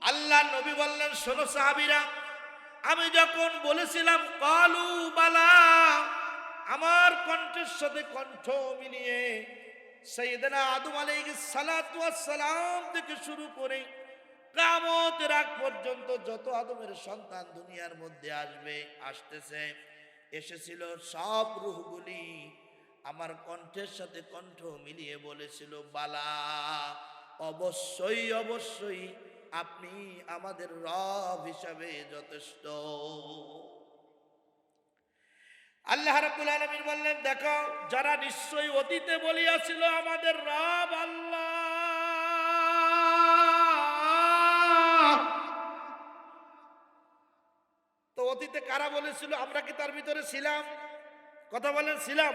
আল্লাহ নবী বললেন, শোনো সাহাবীরা, আমি যখন বলেছিলাম কালু বালা, আমার কণ্ঠের সাথে কণ্ঠ মিলিয়ে সাইয়েদনা আদম আলাইহিস সালাতু ওয়াস সালাম থেকে শুরু করে কিয়ামতের আগ পর্যন্ত যত আদমের সন্তান দুনিয়ার মধ্যে আসতেছে এসেছিল, সব রূহগুলি আমার কণ্ঠের সাথে কণ্ঠ মিলিয়ে বলেছিল বালা, অবশ্যই অবশ্যই আপনি আমাদের রব হিসাবে যথেষ্ট। আল্লাহ রাব্বুল আলামিন বললেন, দেখো যারা নিশ্চয়ই অতীতে বলিয়াছিল আমাদের রব আল্লাহ, তো অতীতে কারা বলেছিল? আমরা কি তার ভিতরে ছিলাম? কথা বলেন, ছিলাম?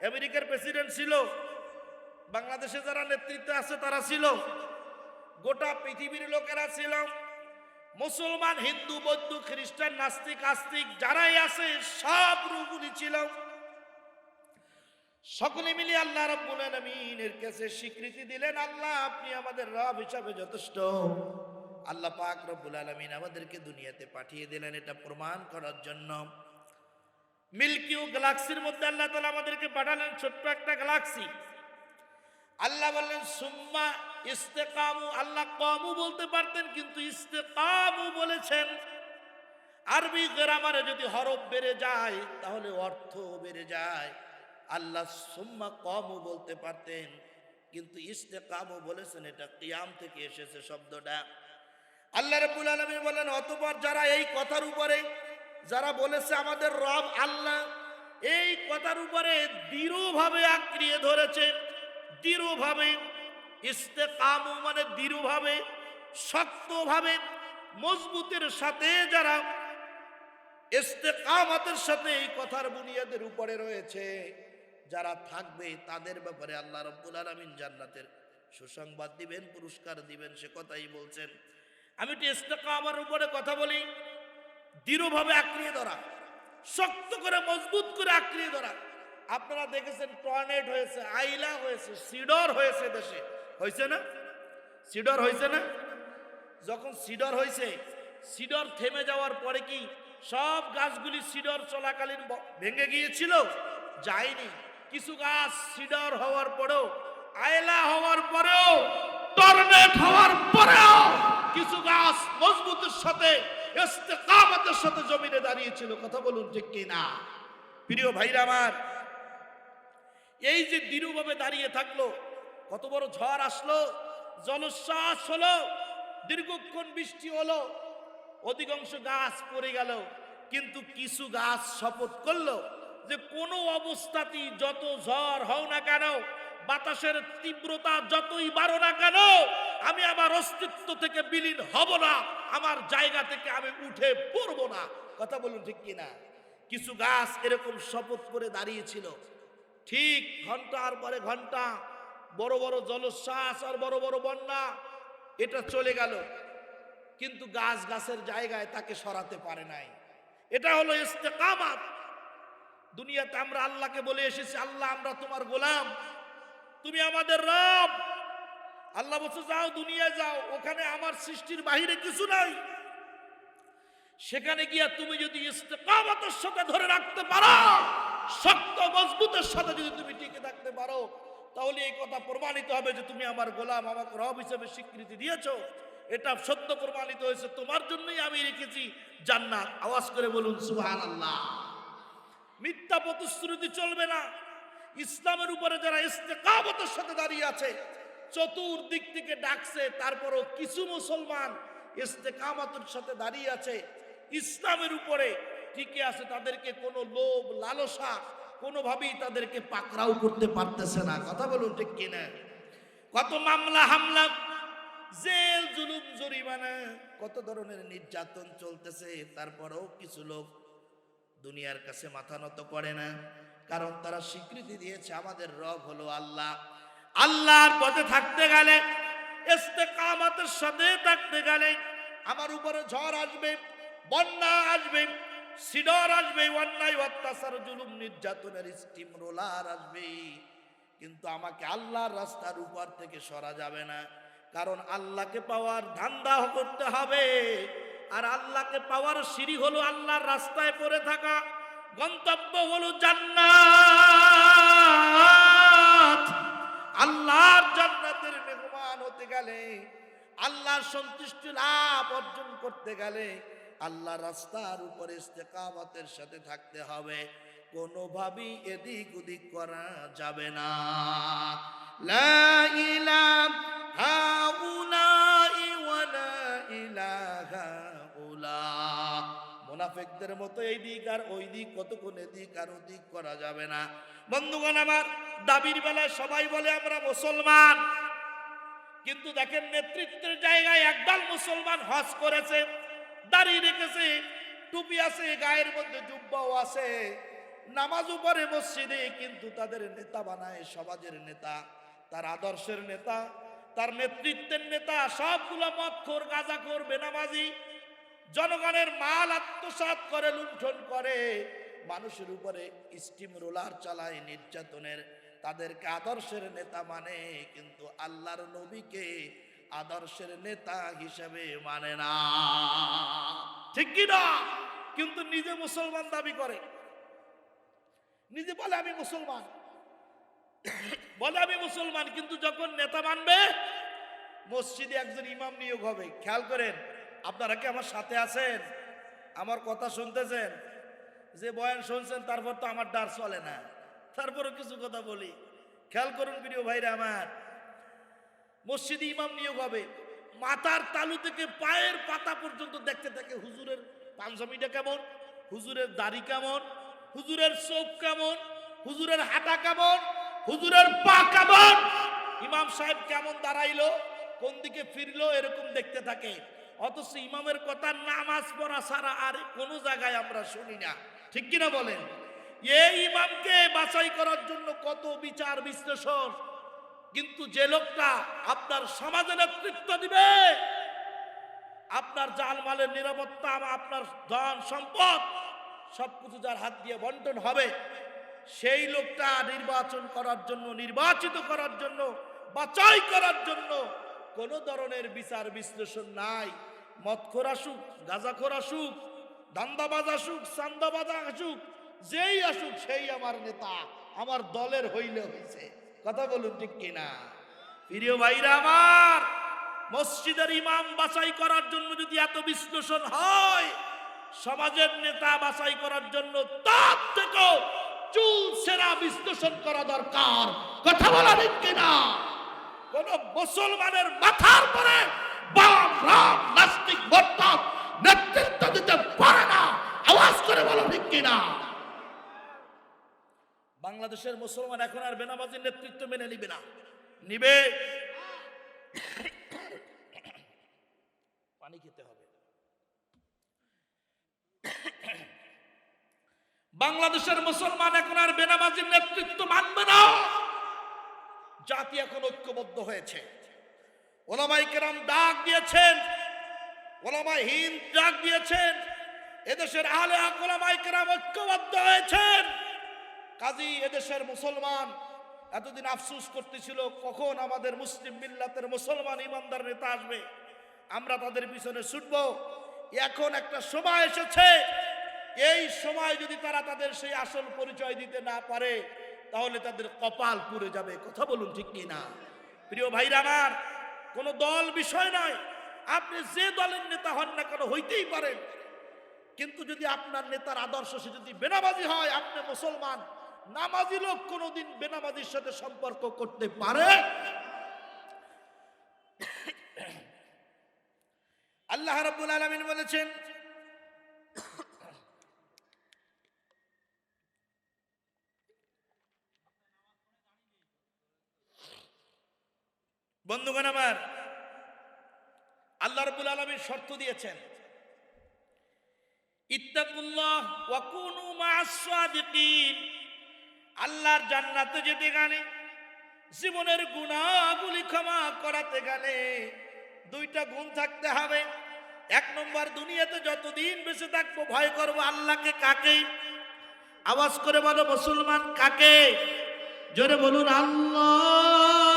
আমেরিকার প্রেসিডেন্ট ছিল, বাংলাদেশে যারা নেতৃত্বে আছে তারা ছিল, গোটা পৃথিবীর লোকেরা ছিল, মুসলমান, হিন্দু, বৌদ্ধ, খ্রিস্টান, নাস্তিক, আস্তিক যারাই আছে সব রূহগুলি ছিল। সকলে মিলে আল্লাহ রাব্বুল আলামিনের কাছে স্বীকৃতি দিলেন, আল্লাহ আপনি আমাদের রব হিসাবে যথেষ্ট। আল্লাহ পাক রব্বুল আলামিন আমাদেরকে দুনিয়াতে পাঠিয়ে দিলেন এটা প্রমাণ করার জন্য। মিল্কি ও গ্যালাক্সির মধ্যে আল্লাহ তাআলা আমাদেরকে পাঠালেন, ছোট্ট একটা গ্যালাক্সি। আল্লাহ বললেন সুম্মা ইস্তেকামু, আল্লাহ কামু বলতে পারতেন কিন্তু ইস্তেকামু বলেছেন। আরবি গ্রামারে যদি হরফ বেড়ে যায় তাহলে অর্থ বেড়ে যায়। আল্লাহ সুম্মা কামু বলতে পারতেন কিন্তু ইস্তেকামু বলেছেন, এটা কিয়াম থেকে এসেছে শব্দটা। আল্লাহ রাব্বুল আলামিন বলেন, অতঃপর যারা এই কথার উপরে, যারা বলেছে আমাদের রব আল্লাহ, এই কথার উপরে দৃঢ়ভাবে আঁকড়িয়ে ধরেছে, দৃঢ়ভাবে, ইস্তেকামু মানে দৃঢ়ভাবে, শক্তভাবে, মজবুতের সাথে যারা ইস্তেকামতের সাথে এই কথার বুনিয়াদের উপরে রয়েছে, যারা থাকবে তাদের ব্যাপারে আল্লাহ রাব্বুল আলামিন জান্নাতের সুসংবাদ দিবেন, পুরস্কার দিবেন, সে কথাই বলছেন। আমি একটু ইস্তেকামার উপরে কথা বলি। দৃঢ়ভাবে আঁকড়িয়ে ধরা, শক্ত করে মজবুত করে আঁকড়িয়ে ধরা। আপনারা দেখেছেন টর্নেডো হয়েছে, আইলা হয়েছে, সিডর হয়েছে, দেশে হয়েছে না? সিডর হয়েছে না? যখন সিডর হয়েছে, সিডর থেমে যাওয়ার পরে কি সব গাছগুলি সিডর চলাকালীন ভেঙে গিয়েছিল? যায়নি। কিছু গাছ সিডর হওয়ার পরেও, আয়লা হওয়ার পরেও, টর্নেডো হওয়ার পরেও কিছু গাছ মজবুতের সাথে, ইস্তেকামতের সাথে জমিনে দাঁড়িয়েছিল। কথা বলুন ঠিক কি না? প্রিয় ভাইরা আমার, এই যে দৃঢ়ভাবে দাঁড়িয়ে থাকলো, কত বড় ঝড় আসলো, জলোচ্ছ্বাস হলো, দীর্ঘক্ষণ বৃষ্টি হলো, অধিকাংশ গাছ পড়ে গেল, কিন্তু কিছু গাছ শপথ করলো যে কোনো অবস্থাতেই যত ঝড় হও না কেন, বাতাসের তীব্রতা যতই বাড়ো না কেন, আমি আমার অস্তিত্ব থেকে বিলীন হব না, আমার জায়গা থেকে আমি উঠে পড়বো না। কথা বলুন ঠিক কিনা? কিছু গাছ এরকম শপথ করে দাঁড়িয়েছিল। ঠিক ঘন্টার পরে ঘন্টা বড় বড় জলোচ্ছ্বাস আর বড় বড় বন্যা, এটা চলে গেল, কিন্তু গাছ গাছের জায়গায় তাকে সরাতে পারে নাই। এটা হলো ইস্তেকামাত। দুনিয়াতে আমরা আল্লাহকে বলে এসেছি, আল্লাহ আমরা তোমার গোলাম, তুমি আমাদের রব। আল্লাহ বলছে যাও দুনিয়ায় যাও, ওখানে আমার সৃষ্টির বাহিরে কিছু নাই। সেখানে গিয়া তুমি যদি ইস্তেকামতের সাথে ধরে রাখতে পারো, শক্ত মজবুতের সাথে যদি তুমি টিকে থাকতে পারো, তাহলে এই কথা প্রমাণিত হবে যে তুমি আমার গোলাম, আমাকে রব হিসেবে স্বীকৃতি দিয়েছো। এটা সত্য প্রমাণিত হয়েছে, তোমার জন্যই আমি রেখেছি জান্নাত। আওয়াজ করে বলুন সুবহানাল্লাহ। মিথ্যা প্রতিশ্রুতি চলবে না। ইসলামের উপরে যারা ইস্তেকামতের সাথে দাঁড়িয়ে আছে, চতুর্দিক থেকে ডাকছে, তারপরও কিছু মুসলমান ইস্তেকামতের সাথে দাঁড়িয়ে আছে, ইসলামের উপরে টিকে আছে, তাদেরকে কোনো লোভ লালসা কোনোভাবেই তাদেরকে পাকড়াও করতে পারতেছে না। কথা বলুন ঠিক কিনা? কত মামলা হামলা, জেল, জুলুম, জরিমানা, কত ধরনের নির্যাতন চলতেছে, তারপরেও কিছু লোক দুনিয়ার কাছে মাথা নত করে না, কারণ তারা স্বীকৃতি দিয়েছে আমাদের রব হলো আল্লাহ। আল্লাহর পথে থাকতে গেলে, ইস্তেকামতের সাথে থাকতে গেলে, আমার উপরে ঝড় আসবে, বন্যা আসবে, সিডর আসবে, অন্যায় অত্যাচার, জুলুম, নির্যাতনের স্টিম রোলার আসবে, কিন্তু আমাকে আল্লাহর রাস্তার উপর থেকে সরা যাবে না, কারণ আল্লাহকে পাওয়ার ধান্দা করতে হবে, আর আল্লাহকে পাওয়ার সিঁড়ি হলো আল্লাহর রাস্তায় পড়ে থাকা, গন্তব্য হলো জান্নাত। আল্লাহর জান্নাতের মেহমান হতে গেলে, আল্লাহর সন্তুষ্টি লাভ অর্জন করতে গেলে আল্লাহর রাস্তার উপরে ইস্তেকামতের সাথে থাকতে হবে, কোনোভাবেই এদিক ওদিক করা যাবে না। লা ইলাহা ইল্লাল্লাহু ওয়া লা ইলাহা ইল্লাল্লাহ। মুনাফিকদের মতো এই দিক আর ওই দিক, কতক্ষণ এদিক আর ওদিক করা যাবে না। বন্ধুগণ আমার, দাবির বেলায় সবাই বলে আমরা মুসলমান, কিন্তু দেখেন নেতৃত্বের জায়গায় একদল মুসলমান হজ করেছে, দাড়ি রেখেছে, টুপি আছে, গায়ের মধ্যে জুব্বাও আছে, নামাজও পড়ে মসজিদে, কিন্তু তাদের নেতা বানায় সমাজের নেতা, তার আদর্শের নেতা, তার নেতৃত্বের নেতা সবগুলো মদখোর, গাঁজাখোর, বেনামাজি, জনগণের মাল আত্মসাৎ করে, লুণ্ঠন করে, মানুষের উপরে স্টিম রোলার চালায় নির্যাতনের। তাদেরকে আদর্শের নেতা মানে, কিন্তু আল্লাহর নবীকে আদর্শের নেতা হিসেবে মানে না, ঠিক কি না? কিন্তু নিজে মুসলমান দাবি করে, নিজে বলে আমি মুসলমান, বলে আমি মুসলমান, কিন্তু যখন নেতা মানবে মসজিদে একজন ইমাম নিয়োগ হবে। খেয়াল করেন, আপনারা কি আমার সাথে আছেন? আমার কথা শুনতেছেন? যে বয়ান শুনছেন তারপর তো আমার ডার চলে না, তারপরও কিছু কথা বলি। খেয়াল করুন প্রিয় ভাইরা আমার, মসজিদে ইমাম নিয়োগ হবে, মাথার তালু থেকে পায়ের পাতা পর্যন্ত দেখতে থাকে হুজুরের পাঞ্জাবিটা কেমন, হুজুরের দাড়ি কেমন, হুজুরের চোখ কেমন, হুজুরের হাঁটা কেমন, হুজুরের পা কেমন, ইমাম সাহেব কেমন দাঁড়াইলো, কোন দিকে ফিরলো, এরকম দেখতে থাকে। অথচ ইমামের কথা নামাজ পড়া ছাড়া আর কোনো জায়গায় আমরা শুনি না, ঠিক কিনা বলেন? এই ইমামকে বাছাই করার জন্য কত বিচার বিশ্লেষণ, কিন্তু যে লোকটা আপনার সমাজে নেতৃত্ব দিবে, আপনার জালমালের নিরাপত্তা, আপনার ধন সম্পদ সবকিছু যার হাত দিয়ে বন্টন হবে, সেই লোকটা নির্বাচন করার জন্য, নির্বাচিত করার জন্য, বাছাই করার জন্য কোনো ধরনের বিচার বিশ্লেষণ নাই। মদখোর আসুক, গাঁজাখোর আসুক, ধান্দাবাজ আসুক, চান্দাবাজ আসুক, যেই আসুক সেই আমার নেতা, আমার দলের হইলে হইছে। কথা বলুন ঠিক কিনা? প্রিয় ভাইরা আমার, মসজিদের ইমাম বাছাই করার জন্য যদি এত বিশ্লেষণ হয়, সমাজের নেতা বাছাই করার জন্য তার থেকেও চুল সেরা বিশ্লেষণ করা দরকার। কথা বলা ঠিক কিনা? কোন মুসলমানের মাথার পরে বাম রাম নাস্তিক মোরতাদ নেতৃত্ব দিতে পারে না। আওয়াজ করে বলো ঠিক কিনা? বাংলাদেশের মুসলমান এখন আর বেনামাজির নেতৃত্ব মেনে নিবে না, নিবে। পানি খেতে হবে। বাংলাদেশের মুসলমান এখন আর বেনামাজির নেতৃত্ব মানবে না। জাতি এখন ঐক্যবদ্ধ হয়েছে। ওলামায়ে কেরাম ডাক দিয়েছেন, ওলামায়ে হিন্দ ডাক দিয়েছেন, এদেশের আহলে হক ওলামায়ে কেরাম ঐক্যবদ্ধ হয়েছেন। কাজী এদেশের মুসলমান এতদিন আফসোস করতেছিল কখন আমাদের মুসলিম মিল্লাতের মুসলমান ইমানদার নেতা আসবে, আমরা তাদের পিছনে ছুটব। এখন একটা সময় এসেছে, এই সময় যদি তারা তাদের সেই আসল পরিচয় দিতে না পারে তাহলে তাদের কপাল পুড়ে যাবে। কথা বলুন ঠিক কি না? প্রিয় ভাইরা আমার, কোন দল বিষয় নয়, আপনি যে দলের নেতা হন না কেন হইতেই পারেন, কিন্তু যদি আপনার নেতার আদর্শ সে যদি বেনামাজি হয়, আপনি মুসলমান, নামাজি লোক কোনদিন বেনামাজির সাথে সম্পর্ক করতে পারে? আল্লাহ রাব্বুল আলামিন বলেছেন, বন্ধুগণ আমার, আল্লাহ রাব্বুল আলামিন শর্ত দিয়েছেন, ইত্তাকুল্লাহ ওয়া কুনু মা'আস সাদিকিন। আল্লাহর জান্নাতে যেতে গেলে, জীবনের গুনাহগুলি ক্ষমা করাতে গেলে দুইটা গুণ থাকতে হবে। এক নম্বর, দুনিয়াতে যতদিন বেঁচে থাকবো ভয় করবো আল্লাহকে। কাকে? আওয়াজ করে বলো মুসলমান, কাকে? জোরে বলুন আল্লাহ।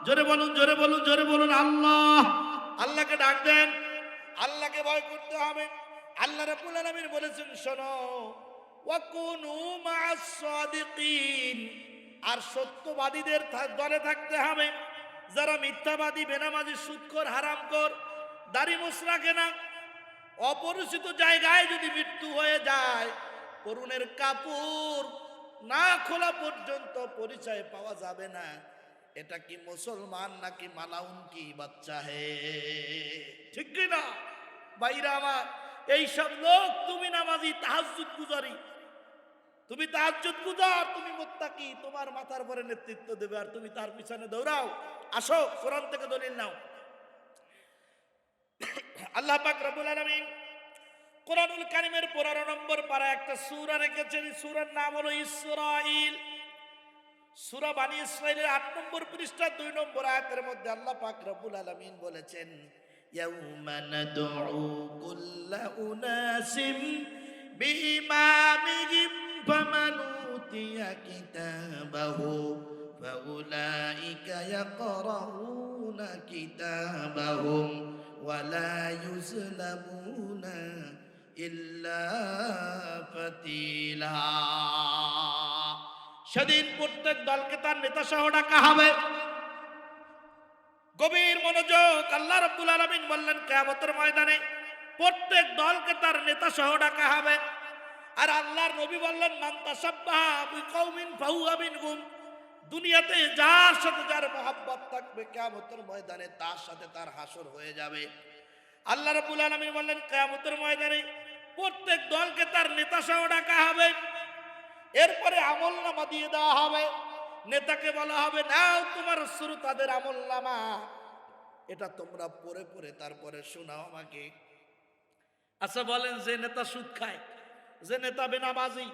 জোরে বলুন, জোরে বলুন, জোরে বলুন আল্লাহ। আল্লাহকে ডাক দেন, আল্লাহকে ভয় করতে হবে। আল্লাহ রাব্বুল আলামিন বলেছেন, শোনো, ওয়াকুনু মা'আস সাদিকিন, আর সত্যবাদীদের দলে থাকতে হবে। যারা মিথ্যাবাদী, বেনামাজি, সুদখোর, হারামখোর, দাড়ি মোছ রাখে না, অপরিচিত জায়গায় যদি মৃত্যু হয়ে যায়, পরনের কাপড় না খোলা পর্যন্ত পরিচয় পাওয়া যাবে না। এটা কি মুসলমান নাকি মালাউন কি বাচ্চা হে? ঠিক কি না ভাইরা আমার? এইসব লোক, তুমি নামাজি, তাহাজ্জুদ গুজারি, তুমি তাহাজ্জুদ গুজার, তুমি মুত্তাকি, তোমার মাথার পরে নেতৃত্ব দেবে আর তুমি তার পিছনে দৌড়াও। আসো, কোরআন থেকে দলিল নাও। আল্লাহ পাক রব্বুল আলামিন কোরআনুল কারীমের 15 নম্বর পারা একটা সূরা রেখেছেন। সূরার নাম হলো ইসরাঈল। সূরা বানী ইসরাঈলের 8 নম্বর পৃষ্ঠা 2 নম্বর আয়াতের মধ্যে আল্লাহ পাক রব্বুল আলামিন বলেছেন, ইয়াউমা নাদউ কুল্লা উনাসিম বিইমামিহিম ফামান উতিয়া কিতাবাহু ফাউলাইকা ইয়াকরাউনা কিতাবাহুম ওয়ালা ইউজলামুনা ইল্লা ফাতিলা। সেদিন প্রত্যেক দলকে তার নেতা সহ ডাকা হবে। গভীর মনোযোগ, আল্লাহ রাব্বুল আলামিন বললেন, কিয়ামতের ময়দানে প্রত্যেক দলকে তার নেতা সহ ডাকা হবে। আর আল্লাহর নবী বললেন, মান তাসাব্বাহা বিকৌমিন ফাহুয়া মিনহুম, দুনিয়াতে যার সাথে যার মহব্বত থাকবে, কিয়ামতের ময়দানে তার সাথে তার হাসর হয়ে যাবে। আল্লাহ রাব্বুল আলামিন বললেন, কিয়ামতের ময়দানে প্রত্যেক দলকে তার নেতা সহ ডাকা হবে। এরপরে আমলনামা দিয়ে দেওয়া হবে। নেতাকে বলা হবে, নাও তোমার শ্রোতাদের আমলনামা, এটা তোমরা পড়ে পড়ে তারপরে শোনাও আমাকে। আচ্ছা বলেন, যে নেতা সুদ খায়, যে নেতা বেনামাজি,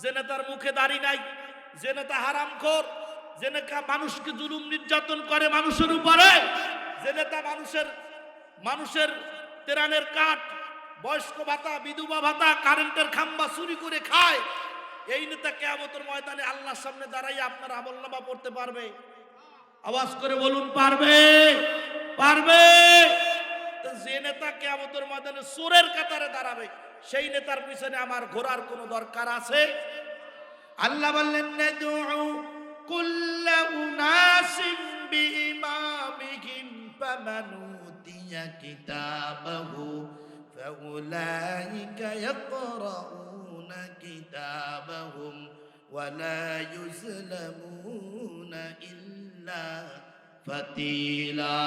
যে নেতার মুখে দাড়ি নাই, যে নেতা হারামখোর, যে নেতা মানুষকে জুলুম নির্যাতন করে মানুষের উপরে, যে নেতা মানুষের তেরানের কাঠ, বয়স্ক ভাতা, বিধবা ভাতা, কারেন্টের খাম্বা চুরি করে খায়, এই নেতা কিয়ামতের ময়দানে আল্লাহর সামনে দাঁড়াই আপনার আমলনামা পড়তে পারবে? আওয়াজ করে বলুন, পারবে? পারবে? তো যে নেতা কিয়ামতের ময়দানে চোরের কাতারে দাঁড়াবে, সেই নেতার পিছনে আমার ঘোরার কোনো দরকার আছে? আল্লাহ বললেন, নাদউ কুল্লা উনাসিম বিইমামিহিম ফামান উতিয়া কিতাবাহু ফাউলাইকা ইয়াকরাউনা কিতাবাহুম ওয়ালা ইউজলামুনা ইল্লা ফাতিলা।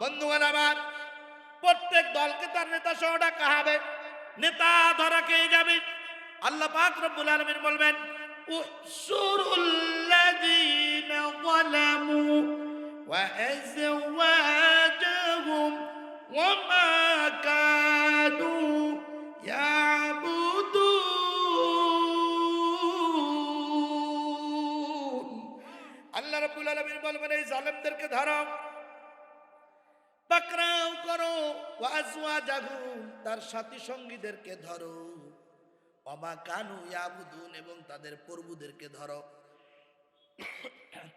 বন্ধুগণ আমার, প্রত্যেক দলকে তার নেতা সহ ডাকা হবে। নেতা ধরা খেয়ে যাবে। আল্লাহ পাক রব্বুল আলামিন বলবেন, উহশুরুল্লাযীনা যালামু ওয়া আযওয়াজাহুম ওয়া মা কানু ইয়াবুদুন। আল্লাহ রাব্বুল আলামিন বলবেন, এই জালেমদেরকে ধরো, পাকড়াও করো, ওয়া আযওয়াজাহুম, তার সাথী সঙ্গীদেরকে ধরো, ওমা কানু ইয়াবুদুন, এবং তাদের প্রভুদেরকে ধরো।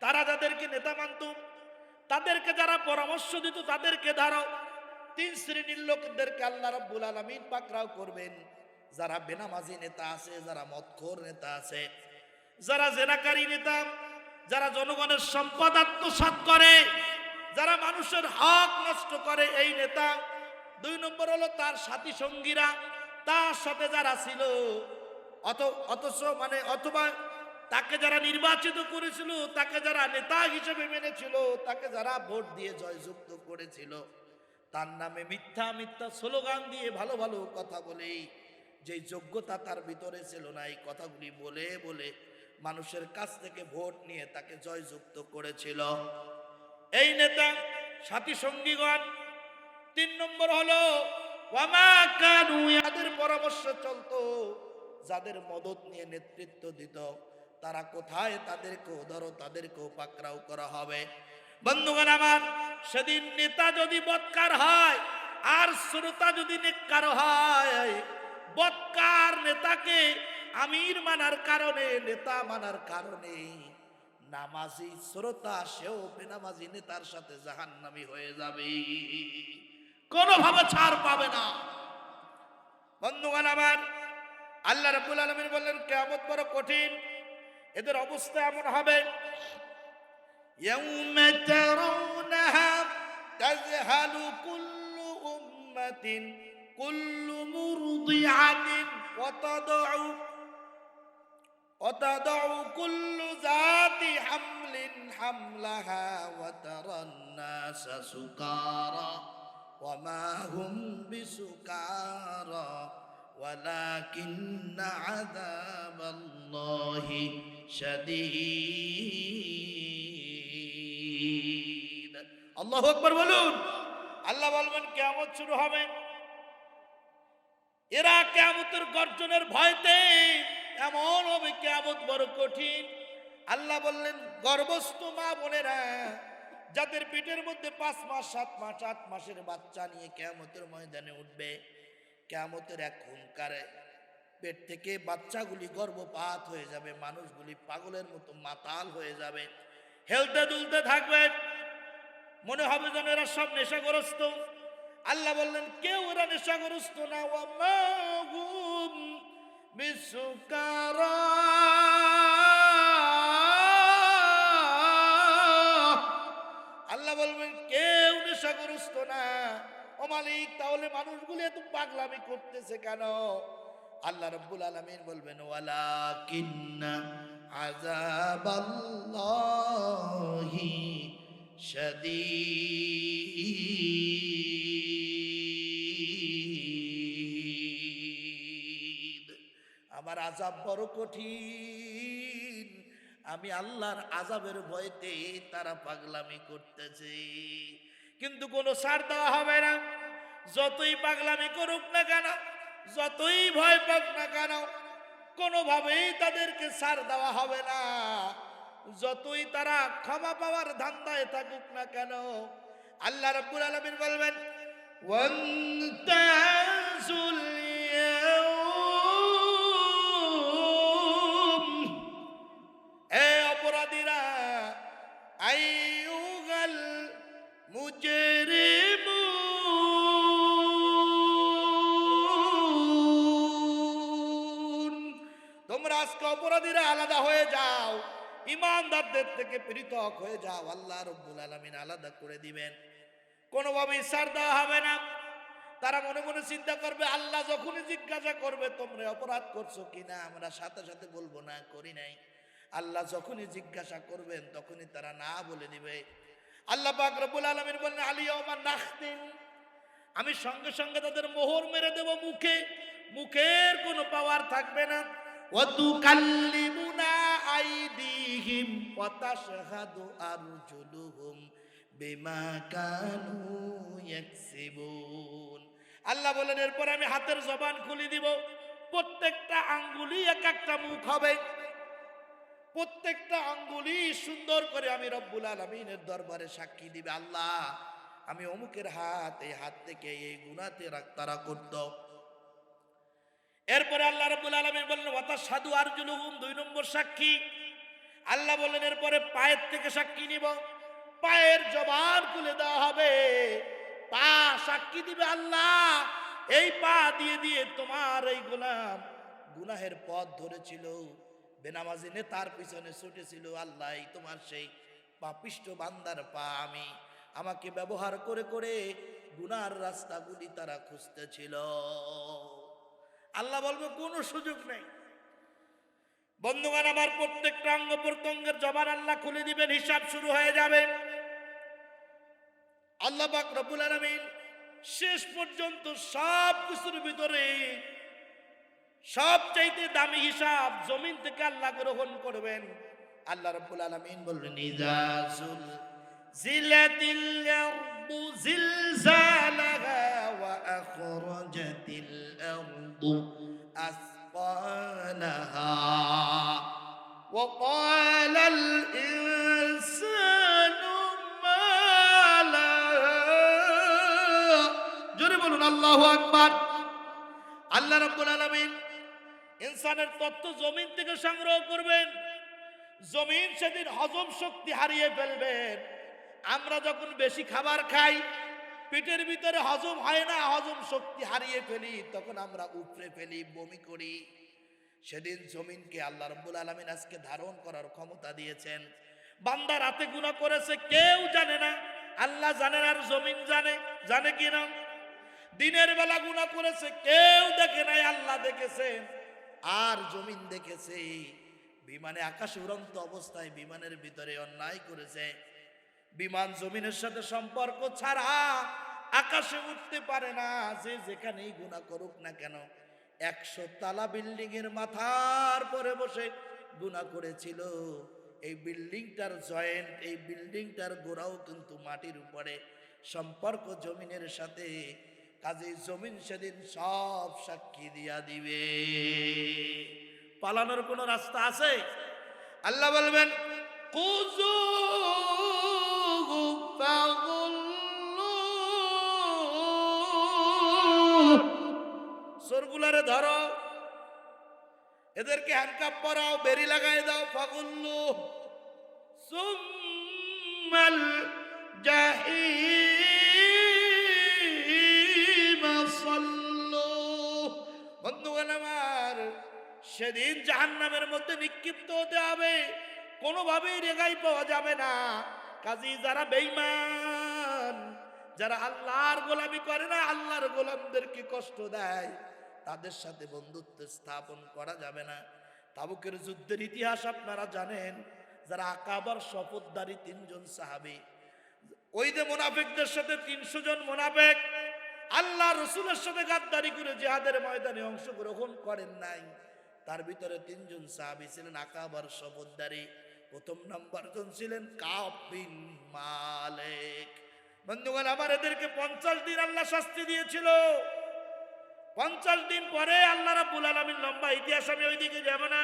তারা যাদেরকে নেতা মানত, তাদেরকে যারা পরামর্শ দিত, তাদেরকে ধরো। 3 শ্রেণীর লোকদেরকে আল্লাহ রাব্বুল আলামিন পাকড়াও করবেন। যারা বেনামাজি নেতা আছে, যারা মদখোর নেতা আছে, যারা জেনাকারী নেতা, যারা জনগণের সম্পদ আত্মসাৎ করে, যারা মানুষের হক নষ্ট করে, এই নেতা। 2 নম্বর হলো তার সাথী সঙ্গীরা, তার সাথে যারা ছিল, অথবা তাকে যারা নির্বাচিত করেছিল, তাকে যারা নেতা হিসেবে মেনেছিল, তাকে যারা ভোট দিয়ে জয়যুক্ত করেছিল, তার নামে মিথ্যা মিথ্যা স্লোগান দিয়ে, ভালো ভালো কথা বলে, যে যোগ্যতা তার ভিতরে ছিল না, এই কথাগুলি বলে বলে মানুষের কাছ থেকে ভোট নিয়ে তাকে জয়যুক্ত করেছিল এই নেতা, সাথী সঙ্গীগণ। 3 নম্বর হলো ওয়ামা কানু, যাদের পরামর্শ চলতো, যাদের মদত নিয়ে নেতৃত্ব দিত, তারা কোথায়? তাদেরকেও ধরো, তাদেরকেও পাকড়াও করা হবে। বন্ধুগণ আমার, সেদিন নেতা যদি বদকার হয় আর শ্রোতা যদি নেককার হয়, বদকার নেতাকে আমির মানার কারণে, নেতা মানার কারণে নামাজি শ্রোতা সেও বেনামাজি নেতার সাথে জাহান্নামী হয়ে যাবে, কোনোভাবে ছাড় পাবে না। বন্ধুগণ আমার, আল্লাহ রাব্বুল আলামিন বললেন কিয়ামত বড় কঠিন, এদের অবস্থা এমন হবে ইয়াউমা তারাউনাহা তাযহালু কুল্লু উম্মাতিন কুল্লু মুরদিআতিন ওয়া তাদউ কুল্লু যাতি হামলিন হামলাহা ওয়া তারান নাসা সুকারা ওয়া মা হুম বিসুকারা ওয়ালাকিন্না আযাবাল্লাহি শাদীদ। আল্লাহু আকবার বলুন। আল্লাহ বলবেন কিয়ামত শুরু হবে, এরা কিয়ামতের গর্জনের ভয়তে এমন হবে কিয়ামত বড় কঠিন। আল্লাহ বললেন গর্ভস্থ মা বোনেরা যাদের পেটের মধ্যে 5 মাস 7 মাস 8 মাসের বাচ্চা নিয়ে কিয়ামতের ময়দানে উঠবে, কিয়ামতের এক হুঙ্কারে পেট থেকে বাচ্চাগুলি গর্ভপাত হয়ে যাবে, মানুষগুলি পাগলের মতো মাতাল হয়ে যাবে, হেলতে দুলতে থাকবে, মনে হবে যেন এরা সব নেশাগ্রস্ত। আল্লাহ বললেন কেউ এরা নেশাগ্রস্ত না, ওয়া মা হুম বিসুকারা, আল্লাহ বলবেন কেউ নেশাগ্রস্ত না। ও মালিক, তাহলে মানুষগুলো এত পাগলামি করতেছে কেন? আল্লাহ রাব্বুল আলামিন বলবেন ওয়ালাকিন্না আযাবাল্লাহি শাদীদ। আমার আযাব বড় কঠিন, আমি আল্লাহর আযাবের ভয়তে তারা পাগলামি করতেছে, কিন্তু কোনো ছাড় দেওয়া হবে না। যতই পাগলামি করুক না কেন, যতই ভয় পাক না কেন, কোনোভাবেই তাদেরকে ছাড় দেওয়া হবে না। যতই তারা ক্ষমা পাওয়ার ধান্দায় থাকুক না কেন, আল্লাহ রাব্বুল আলামিন বলবেন ওয়ান্তাজুল ইয়াউম, এ অপরাধীরা, আইয়ুহাল মুজরিমুন, তোমরা আজকে অপরাধীরা আলাদা হয়ে যাও, ইমানদারদের থেকে পৃথক হয়ে যাও। আল্লাহ রাব্বুল আলামিন আলাদা করে দিবেন, কোনোভাবেই ছাড় দেওয়া হবে না। তারা মনে মনে চিন্তা করবে, আল্লাহ যখনই জিজ্ঞাসা করবে তোমরা অপরাধ করছো কিনা, আমরা সাথে সাথে বলবো না করি নাই। আল্লাহ যখনই জিজ্ঞাসা করবেন তখনই তারা না বলে দিবে। আল্লাহ পাক রব্বুল আলামিন বলেন আলিয়াউমা নাখতিম, আমি সঙ্গে সঙ্গে তাদের মোহর মেরে দেব মুখে, মুখের কোনো পাওয়ার থাকবে না। ওয়া তুকাল্লিমুনা আইদিহিম ওয়া তাশহাদু আরজুলুহুম বিমা কানু ইয়াকসিবুন। আল্লাহ বলেন এরপর আমি হাতের জবান খুলে দিব, প্রত্যেকটা আঙ্গুলি এক একটা মুখ হবে, প্রত্যেকটা আঙ্গুলি সুন্দর করে আমি রব্বুল আলামিনের দরবারে সাক্ষী দিবে, আল্লাহ আমি অমুকের হাত, এই হাত থেকে এই গুনাহতে তারা করত। এরপরে আল্লাহ রাব্বুল আলামিন বললেন ওয়া তাশহাদু আরজুলুহুম, 2 নম্বর সাক্ষী। আল্লাহ বললেন এরপরে পায়ের থেকে সাক্ষী নিব, পায়ের জবান খুলে দেওয়া হবে, পা সাক্ষী দিবে, আল্লাহ এই পা দিয়ে দিয়ে তোমার এই গোলাম গুনাহের পথ ধরেছিল, বেনামাজি নেতার পিছনে ছুটেছিল, আল্লাহ এই তোমার সেই পাপিষ্ঠ বান্দার পা আমি, আমাকে ব্যবহার করে করে গুনার রাস্তাগুলি তারা খুঁজতেছিল। আল্লাহ বলবে কোনো সুযোগ নেই। বন্ধুগণ আমার, প্রত্যেকটা অঙ্গ প্রত্যঙ্গের জবান আল্লাহ খুলে দিবেন, হিসাব শুরু হয়ে যাবে। আল্লাহ পাক রব্বুল আলামিন শেষ পর্যন্ত সব কিছুর ভিতরে সবচাইতে দামি হিসাব জমিন থেকে আল্লাহ গ্রহণ করবেন। আল্লাহ রাব্বুল আলামিন বললেন ইযা জিলজিলাতিল আরদু জিলজালাহা ওয়া আখরাজাতিল আরদু আসকালাহা ওয়া ক্বালাল ইনসানু মা লাহা। জোরে বলুন আল্লাহু আকবার। আল্লাহ রাব্বুল আলামিন ইনসানের তথ্য জমিন থেকে সংগ্রহ করবেন, জমিন সেদিন হজম শক্তি হারিয়ে ফেলবেন। আমরা যখন বেশি খাবার খাই, পেটের ভিতরে হজম হয় না, হজম শক্তি হারিয়ে ফেলি, তখন আমরা উপড়ে ফেলি, বমি করি। সেদিন জমিনকে আল্লাহ রাব্বুল আলামিন আজকে ধারণ করার ক্ষমতা দিয়েছেন। বান্দা রাতে গুনাহ করেছে কেউ জানে না, আল্লাহ জানেন আর জমিন জানে। জানে কি না? দিনের বেলা গুনাহ করেছে কেউ দেখে নাই, আল্লাহ দেখেছেন আর জমিন দেখেছে। বিমানে আকাশে উড়ন্ত অবস্থায় বিমানের ভিতরে অন্যায় করেছে, বিমান জমিনের সাথে সম্পর্ক ছাড়া আকাশে উঠতে পারে না। যে যেখানেই গুনাহ করুক না কেন, 100 তালা বিল্ডিং এর মাথার পরে বসে গুনাহ করেছিল। এই বিল্ডিংটার জয়েন্ট, এই বিল্ডিংটার গোড়াও কিন্তু মাটির উপরে, সম্পর্ক জমিনের সাথে। কাজেই জমিন সেদিন সব সাক্ষী দিয়া দিবে। পালানোর কোনো রাস্তা আছে? আল্লাহ বলবেন কুযু ফাগুল্লু, চোরগুলারে ধরো, এদেরকে হ্যান্ডকাপ পরাও, বেরি লাগাই দাও। ফাগুল্লু সুম্মাল জাহিম সাল্লু। বন্ধুগণ আমার, সেদিন জাহান্নামের মধ্যে নিক্ষিপ্ত হতে হবে, কোনোভাবেই রেহাই পাওয়া যাবে না। কাজী যারা বেঈমান, যারা আল্লাহর গোলামি করে না, আল্লাহর গোলামদেরকে কষ্ট দেয়, তাদের সাথে বন্ধুত্ব স্থাপন করা যাবে না। তাবুকের যুদ্ধের ইতিহাস আপনারা জানেন। যারা আকাবার শপথধারী 3 জন সাহাবী, ওই যে মুনাফিকদের সাথে 300 জন মুনাফিক আল্লাহ রসুলের সাথে গাদ্দারি করে জিহাদের ময়দানে অংশগ্রহণ করেন নাই, তার ভিতরে 3 জন সাহাবী ছিলেন আকাবার শপথধারী। প্রথম নাম্বার জন ছিলেন কাব বিন মালিক। বন্ধুগণ আমার, এদেরকে 50 দিন আল্লাহ শাস্তি দিয়েছিল। 50 দিন পরে আল্লাহ রাব্বুল আলামিন, লম্বা ইতিহাস, আমি ওইদিকে যাব না।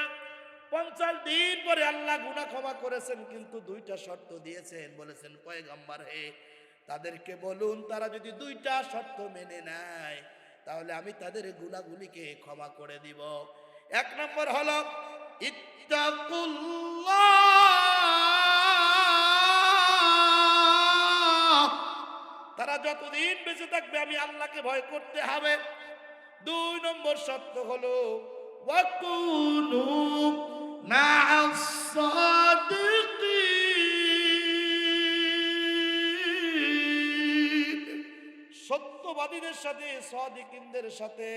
50 দিন পরে আল্লাহ গুনাহ ক্ষমা করেছেন, কিন্তু 2টা শর্ত দিয়েছেন। বলেছেন পয়গম্বর হে, তাদেরকে বলুন তারা যদি 2টা শর্ত মেনে নেয়, তাহলে আমি তাদের গুনাহগুলিকে ক্ষমা করে দিব। 1 নম্বর হলো ইত্তাকুল্লাহ, তারা যতদিন বেঁচে থাকবে আমি আল্লাহকে ভয় করতে হবে। 2 নম্বর শর্ত হলো ওয়াকুনু মা'আস সাদিকিন, সত্যবাদীদের সাথে, সাদিকিনদের সাথে,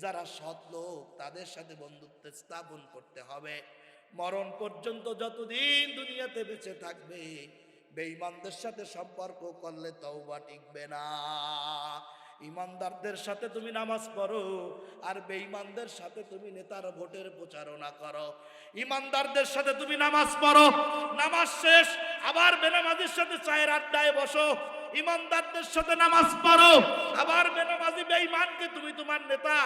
যারা সৎ লোক তাদের সাথে বন্ধুত্ব স্থাপন করতে হবে। মরণ পর্যন্ত যতদিন দুনিয়াতে বেঁচে থাকবে, বেঈমানদের সাথে সম্পর্ক করলে তওবা টিকবে না। ইমানদারদের সাথে তুমি নামাজ পড়ো, আর বেঈমানদের সাথে তুমি নেতার ভোটের প্রচারণা করো। ইমানদারদের সাথে তুমি নামাজ পড়ো, নামাজ শেষ আবার বেনামাজির সাথে চায়ের আড্ডায় বসো। ইমানদারদের সাথে নামাজ পড়ো, আবার বেনামাজি বেঈমানকে তুমি তোমার নেতা,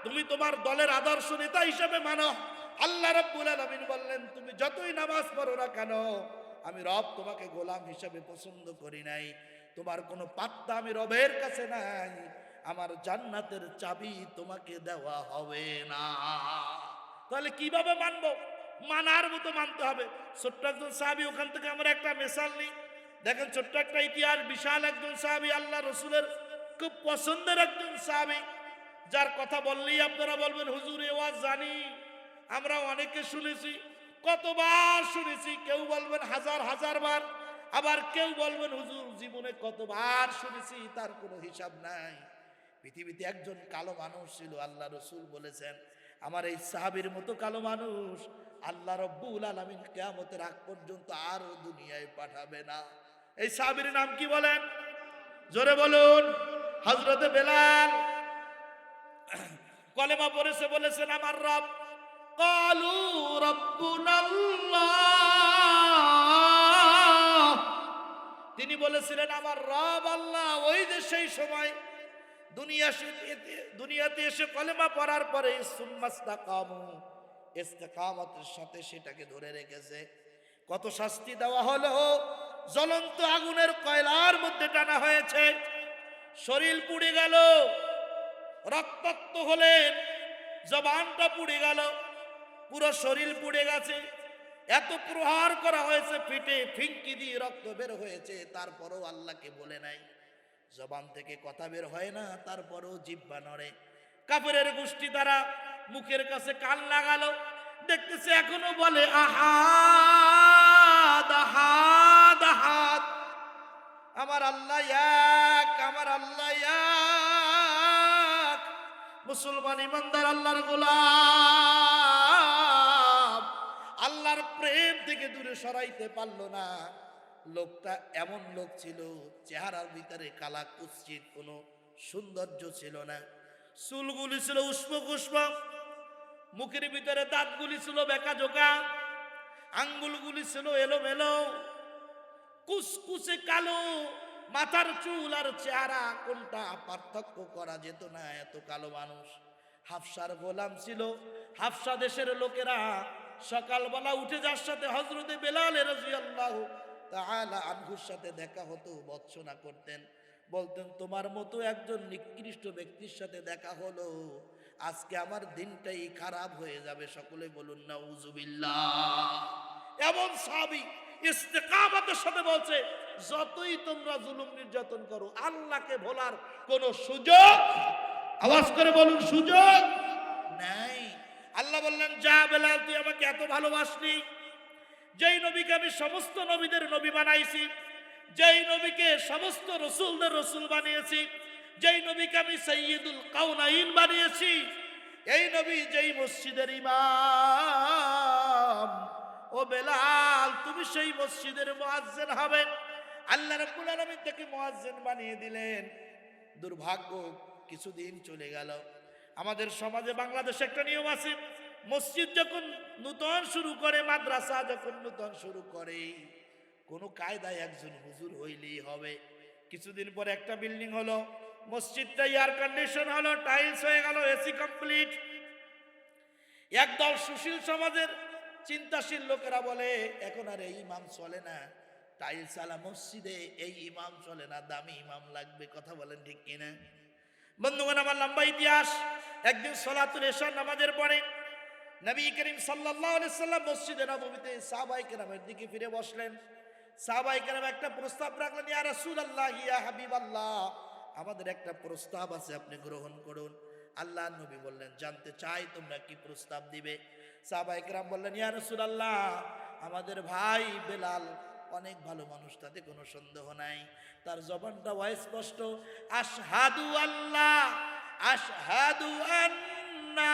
তুমি তোমার দলের আদর্শ নেতা হিসেবে মানো। আল্লাহ রাব্বুল আলামিন বললেন, তুমি যতই নামাজ পড়ো না কেন, আমি রব তোমাকে গোলাম হিসেবে পছন্দ করি নাই। তোমার কোনো পাত্তা আমি রবের কাছে নাই, আমার জান্নাতের চাবি তোমাকে দেওয়া হবে না। তাহলে কিভাবে মানবো? মানার মতো মানতে হবে। ছোট্ট একজন সাহাবী, ওখান থেকে আমরা একটা মিসাল নিই। দেখেন, ছোট্ট একটা ইতিহাস। বিশাল একজন সাহাবী, আল্লাহ রসুলের খুব পছন্দের একজন সাহাবী, যার কথা বললেই আপনারা বলবেন হুজুর এ ওয়াজ জানি, আমরা অনেকে শুনেছি, কতবার শুনেছি। কেউ বলবেন হাজার হাজার বার, আবার কেউ বলবেন হুজুর জীবনে কতবার শুনেছি তার কোনো হিসাব নাই। পৃথিবীতে একজন কালো মানুষ ছিল, আল্লাহ রসুল বলেছেন আমার এই সাহাবীর মতো কালো মানুষ আল্লাহ রব্বুল আলামিন কিয়ামতের আগ পর্যন্ত আরো দুনিয়ায় পাঠাবে না। এই সাহাবীর নাম কি বলেন? জোরে বলুন। হযরতে বেলাল কলেমা পড়েছে, বলেছেন আমার রব। ক্বালু রাব্বুনাল্লাহ, তিনি বলেছিলেন আমার রব আল্লাহ। ওই যে সেই সময় দুনিয়াতে এসে কলেমা পড়ার পরে সুম্মাস্তাকামু, ইস্তেকামতের সাথে সেটাকে ধরে রেখেছে। কত শাস্তি দেওয়া হলো, জ্বলন্ত আগুনের কয়লার মধ্যে টানা হয়েছে, শরীর পুড়ে গেল, রক্তাক্ত হলেন, জবানটা পুড়ে গেল, পুরো শরীর পুড়ে গেছে। এত প্রহার করা হয়েছে, পিঠে ফিঙ্কি দিয়ে রক্ত বের হয়েছে, তারপরও আল্লাহকে বলে নাই। জবান থেকে কথা বের হয় না, তারপরও জিহ্বা নড়ে। কাফেরের গোষ্ঠী দ্বারা মুখের কাছে কান লাগালো, দেখতেছে এখনো বলে আহাদ আহাদ আহাদ, আমার আল্লাহ এক, আমার আল্লাহ এক। মুসলমান ইমানদার আল্লাহর গোলাম আল্লাহর প্রেম থেকে দূরে সরাইতে পারলো না। লোকটা এমন লোক ছিল, চেহারার ভিতরে কালা কুৎসিত, কোনো সৌন্দর্য ছিল না। চুলগুলি ছিল উষ্ম কুষ্ম, মুখের ভিতরে দাঁতগুলি ছিল বেঁকা জোকা, আঙ্গুলগুলি ছিল এলোমেলো, কুচকুচে কালো। মাথার চুল আর চেহারা কোনটা পার্থক্য করা যেত না, এত কালো মানুষ। হাফসার গোলাম ছিল। হাফসা দেশের লোকেরা সকালবেলা উঠে যার সাথে হযরতে বেলাল রাদিয়াল্লাহু তাআলা আনহুর সাথে দেখা হতো, বর্ণনা করতেন, বলতেন তোমার মতো একজন নিকৃষ্ট ব্যক্তির সাথে দেখা হলো, আজকে আমার দিনটাই খারাপ হয়ে যাবে। সকলে বলুন নাউজুবিল্লাহ। এমন সাহাবী ইস্তেকামতের সাথে বলছে, যতই তোমরা জুলুম নির্যাতন করো, আল্লাহকে ভোলার কোন সুযোগ, আওয়াজ করে বলুন, সুযোগ নাই। আল্লাহ বললেন, যা বেলাল, তুই আমাকে এত ভালোবাসলি, যেই নবীকে আমি সমস্ত নবীদের নবী বানাইছি, যেই নবীকে সমস্ত রসুলদের রসুল বানিয়েছি, যেই নবীকে আমি সাইয়্যিদুল কাউনাইন বানিয়েছি, এই নবী যেই মসজিদের ইমাম, ও বেলাল তুমি সেই মসজিদের মুয়াজ্জিন হবে। আল্লাহ রাব্বুল আলামিন তাকে মুয়াজ্জিন বানিয়ে দিলেন। দুর্ভাগ্য, কিছুদিন চলে গেল। আমাদের সমাজে বাংলাদেশে একটা নিয়ম আছে, মসজিদ যখন নূতন শুরু করে, মাদ্রাসা যখন নূতন শুরু করে, কোনো কায়দায় একজন হুজুর হইলেই হবে। কিছুদিন পরে একটা বিল্ডিং হলো, মসজিদটা এয়ার কন্ডিশন হলো, টাইলস হয়ে গেল, এসি কমপ্লিট। একদল সুশীল সমাজের চিন্তাশীল লোকেরা বলে, এখন আর এই ইমাম চলে না, টাইলস আলা মসজিদে এই ইমাম চলে না, দামি ইমাম লাগবে। কথা বলেন ঠিক কিনা? বন্ধুগণ, আমার লম্বা ইতিহাস। একদিন সালাতুল ইশা নামাজের পরে নবী করিম সাল্লাল্লাহু আলাইহি সাল্লাম মসজিদে নববীতে সাহাবায়ে কেরামের দিকে ফিরে বসলেন। সাহাবায়ে কেরাম একটা প্রস্তাব রাখলেন, ইয়া রাসূলুল্লাহ, ইয়া হাবিবাল্লাহ, আমাদের একটা প্রস্তাব আছে, আপনি গ্রহণ করুন। আল্লাহর নবী বললেন, জানতে চাই তোমরা কি প্রস্তাব দিবে? সাহাবায়ে কেরাম বললেন, ইয়া রাসূলুল্লাহ, আমাদের ভাই বেলাল অনেক ভালো মানুষ, তাতে কোনো সন্দেহ নাই, তার জবানটা স্পষ্ট, আশহাদু আল্লাহ আশহাদু আন্না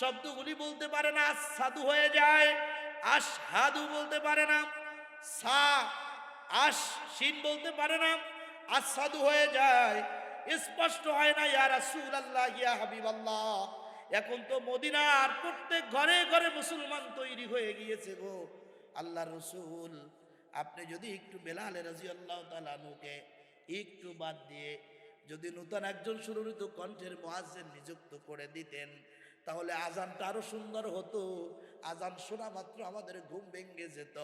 শব্দগুলি বলতে পারে না, আশহাদু হয়ে যায়, আশহাদু বলতে পারে না, সা আশ শিন বলতে পারে না, আশহাদু হয়ে যায়, স্পষ্ট হয় না। ইয়া রাসূলুল্লাহ, ইয়া হাবিবাল্লাহ, এখন তো মদিনার প্রত্যেক ঘরে ঘরে মুসলমান তৈরি হয়ে গিয়েছে গো আল্লাহর রাসূল, আপনি যদি একটু বেলাল রাদিয়াল্লাহু তাআলা আনহুকে একটু বাদ দিয়ে যদি নতুন একজন সুররিত কণ্ঠের মুয়াজ্জিন নিযুক্ত করে দিতেন, তাহলে আজানটা আরো সুন্দর হতো। আজান শোনা মাত্র আমাদের ঘুম ভেঙে যেত,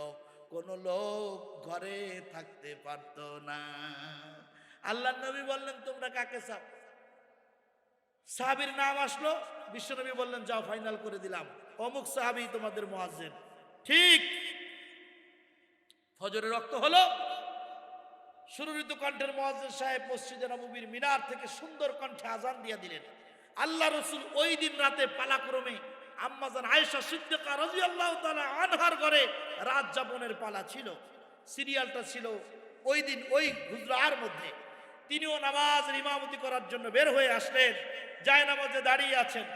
কোনো লোক ঘরে থাকতে পারতো না। আল্লাহর নবী বললেন, তোমরা কাকে চাও? সাহাবীর নাম আসলো, বিশ্বনবী বললেন, যাও ফাইনাল করে দিলাম, অমুক সাহাবী তোমাদের মুয়াজ্জিন। ঠিক ফজরের রক্ত হলো, সুররিত কণ্ঠের মুয়াজ্জিন সাহেব মসজিদে নববীর মিনার থেকে সুন্দর কণ্ঠে আজান দিয়ে দিলেন। আল্লাহ রাসূল ওই দিন রাতে পালাক্রমে আম্মাজান আয়েশা সিদ্দিকা রাদিয়াল্লাহু তাআলা আনহার ঘরে রাত যাপনের পালা ছিল, সিরিয়ালটা ছিল ওই দিন ওই হুজরার মধ্যে। তিনিও নামাজের ইমামতি করার জন্য বের হয়ে আসলেন, যায় নামাজে দাঁড়িয়ে আছেন,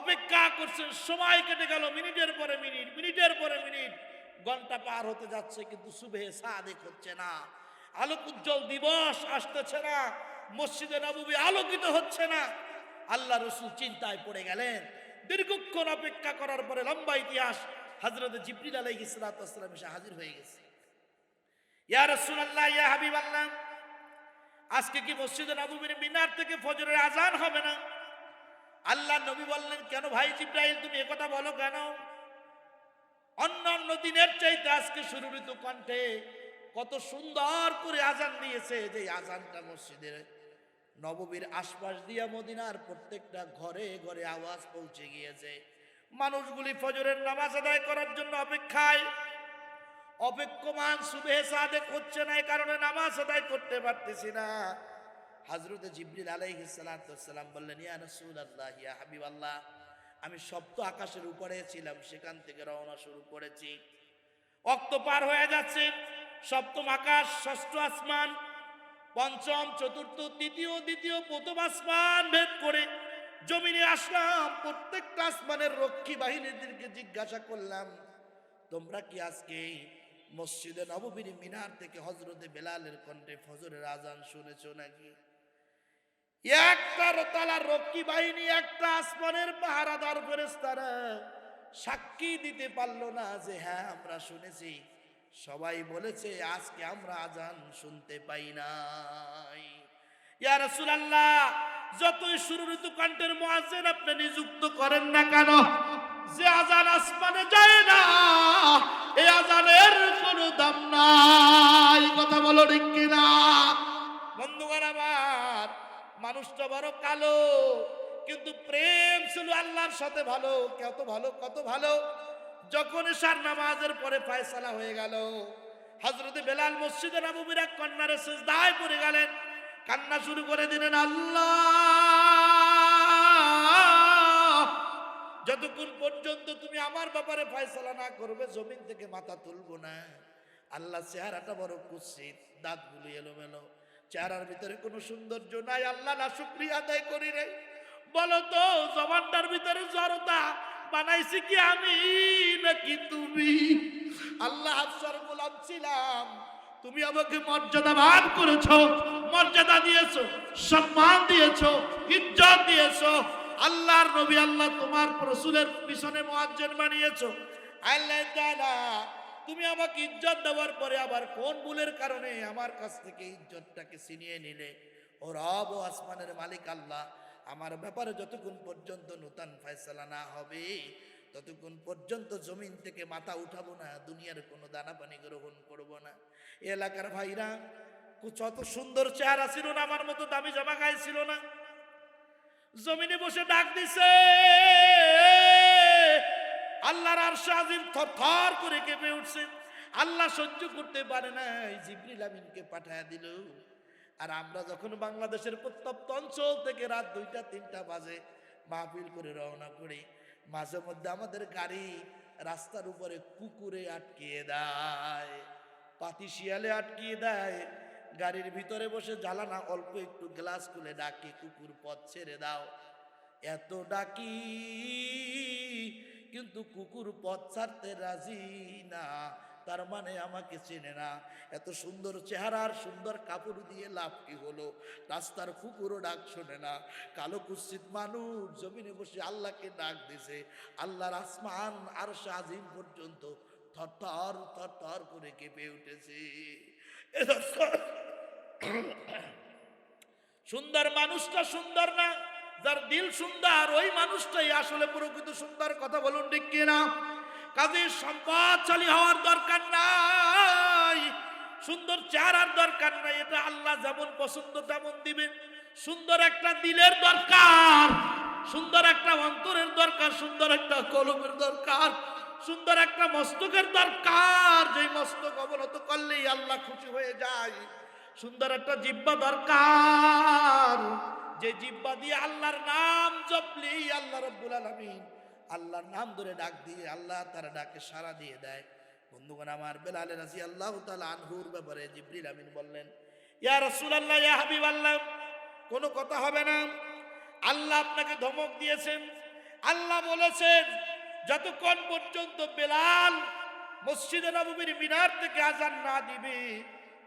অপেক্ষা করছেন। সময় কেটে গেল, মিনিটের পরে মিনিট, মিনিটের পরে মিনিট, ঘন্টা পার হতে যাচ্ছে, কিন্তু সুবহে সাদিক হচ্ছে না, আলোক উজ্জ্বল দিবস আসতেছে না, মসজিদে নববী আলোকিত হচ্ছে না। আল্লাহ রাসূল চিন্তায় পড়ে গেলেন। দীর্ঘক্ষণ অপেক্ষা করার পরে লম্বা ইতিহাস, হযরত জিবরিল আলাইহিস সালাতু ওয়াস সালাম এসে হাজির হয়ে গেছে। ইয়া রাসূলুল্লাহ, ইয়া হাবিবাল্লাহ, আজকে কি মসজিদে নববীর মিনার থেকে ফজরের আজান হবে না? আল্লাহ নবী বললেন, কেন ভাই জিবরাইল, তুমি একথা বলো কেন? অন্যান্য দিনের চাইতে আজকে সুররিত কণ্ঠে কত সুন্দর করে আজান দিয়েছে, যে আজানটা মসজিদের নববীর আশপাশ দিয়া মদিনার প্রত্যেকটা ঘরে ঘরে আওয়াজ পৌঁছে গিয়েছে। মানুষগুলি ফজরের নামাজ আদায় করার জন্য অপেক্ষায়, অপেক্ষমান, সুবহে সাদেক হচ্ছে না, এই কারণে নামাজ আদায় করতে পারতেছি না। হযরত জিবরিল আলাইহিস সালাম বললেন, ইয়া রাসূলুল্লাহ, ইয়া হাবিবাল্লাহ, আমি সপ্ত আকাশের উপরে ছিলাম, সেখান থেকে রওনা শুরু করেছি। অক্ত পার হয়ে যাচ্ছে, সপ্তম আকাশ, ষষ্ঠ আসমান, পঞ্চম, চতুর্থ, তৃতীয়, দ্বিতীয়, প্রথম আসমান ভেদ করে জমিনে আসলাম। প্রত্যেকটা আসমানের রক্ষী বাহিনীদেরকে জিজ্ঞাসা করলাম, তোমরা কি আজকে মসজিদে নববীর মিনার থেকে হযরতে বেলালের কণ্ঠে ফজরের আজান শুনেছো নাকি? একটা তালার রক্ষী বাহিনী, একটা আসমানের পাহারাদার ফেরেশতারা সাক্ষী দিতে পারলো না যে হ্যাঁ আমরা শুনেছি। সবাই বলেছে আজকে আমরা আজান শুনতে পাই নাই। ইয়া রাসূলুল্লাহ, যতই সুররিত কণ্ঠের মুয়াজ্জিন আপনি নিযুক্ত করেন না কেন, যে আজান আসমানে যায় না, এই আজানের কোনো দাম নাই। কথা বলো ঠিক কিনা? বন্ধুগণ আমার, মানুষটা বড় কালো, কিন্তু প্রেম ছিল আল্লাহর সাথে ভালো। কত ভালো, কত ভালো। যখন এশার নামাজের পরে ফয়সালা হয়ে গেল, হযরত বেলাল মসজিদে নববীর এক কর্নারে সিজদায় পড়ে গেলেন, কান্না শুরু করে দিলেন, আল্লাহ, যতক্ষণ পর্যন্ত তুমি আমার ব্যাপারে ফয়সালা না করবে জমিন থেকে মাথা তুলবো না। আল্লাহ চেহারাটা বড় কুৎসিত, দাঁতগুলো এলোমেলো, চেহারার ভিতরে কোনো সৌন্দর্য নাই। আল্লাহ না শুকরিয়া আদায় করি রে? বলো তো, জবানটার ভিতরে জড়তা বানাইছি কি আমি নাকি তুমি? আল্লাহ হাফসার গোলাম ছিলাম, তুমি আমাকে মর্যাদাবান করেছো, মর্যাদা দিয়েছো, সম্মান দিয়েছো, ইজ্জত দিয়েছো। আল্লাহর নবী, আল্লাহ তোমার রাসূলের পিছনে মুয়াজ্জিন বানিয়েছো। আল্লাহ তাআলা তুমি আমাকে ইজ্জত দেওয়ার পরে আবার কোন ভুলের কারণে আমার কাছ থেকে ইজ্জতটাকে ছিনিয়ে নিলে? ও রব ও আসমানের মালিক আল্লাহ, আমার ব্যাপারে যতক্ষণ পর্যন্ত নূতন ফয়সালা না হবে ততক্ষণ পর্যন্ত জমিন থেকে মাথা উঠাবো না, দুনিয়ার কোনো দানা পানি গ্রহণ করবো না। এলাকার ভাইরা, কত সুন্দর চেহারা ছিল না, আমার মতো দামি জামা গায়ে ছিল না। জমিনে বসে ডাক দিছে, আল্লাহর আরশ আজিম থরথর করে কেঁপে উঠছে। আল্লাহ সহ্য করতে পারে না, জিবরিল আমিনকে পাঠায় দিল। আর আমরা যখন বাংলাদেশের প্রত্যন্ত অঞ্চল থেকে রাত 2টা-3টা বাজে মাহফিল করে রওনা করি, মাঝে মধ্যে আমাদের গাড়ি রাস্তার উপরে কুকুরে আটকিয়ে দেয়, পাতি শিয়ালে আটকিয়ে দেয়। গাড়ির ভিতরে বসে জ্বালানা অল্প একটু গ্লাস খুলে ডাকি, কুকুর পথ ছেড়ে দাও। এত ডাকি কিন্তু কুকুর পথ ছাড়তে রাজি না, তার মানে আমাকে চেনে না। এত সুন্দর চেহারার সুন্দর কাপড় দিয়ে লাভ কি হলো? রাস্তার কুকুরও ডাক শোনে না। কালো কুৎসিত মানুষ জমিনে বসে আল্লাহকে ডাক দিছে। আল্লাহর আসমান আরশ আজিম পর্যন্ত থরথর থরথর করে কেঁপে উঠেছে। সুন্দর মানুষটা সুন্দর না, যার দিল সুন্দর ওই মানুষটাই আসলে প্রকৃত সুন্দর। কথা বলুন ঠিক কিনা? কাজে সম্পদশালী হওয়ার দরকার নাই, সুন্দর চেহারার দরকার নাই, এটা আল্লাহ যেমন পছন্দ তেমন দিবেন। সুন্দর একটা দিলের দরকার, সুন্দর একটা অন্তরের দরকার, সুন্দর একটা কলমের দরকার, সুন্দর একটা মস্তকের দরকার, যেই মস্তক অবনত করলেই আল্লাহ খুশি হয়ে যায়। সুন্দর একটা জিহ্বা দরকার, যে জিহ্বা দিয়ে আল্লাহর নাম জপলেই আল্লাহ রাব্বুল আলামিন আল্লাহর নাম ধরে ডাক দিয়ে আল্লাহ তার ডাকে সাড়া দিয়ে দেয়। বন্ধুগণ আমার, বেলাল রাদিয়াল্লাহু তাআলা আনহুর ব্যাপারে জিবরিল আমিন বললেন, ইয়া রাসূলুল্লাহ, ইয়া হাবিবাল্লাহ, কোনো কথা হবে না। আল্লাহ আপনাকে ধমক দিয়েছেন। আল্লাহ বলেছেন যতক্ষণ পর্যন্ত বেলাল মসজিদে নববীর মিনার থেকে আজান না দিবে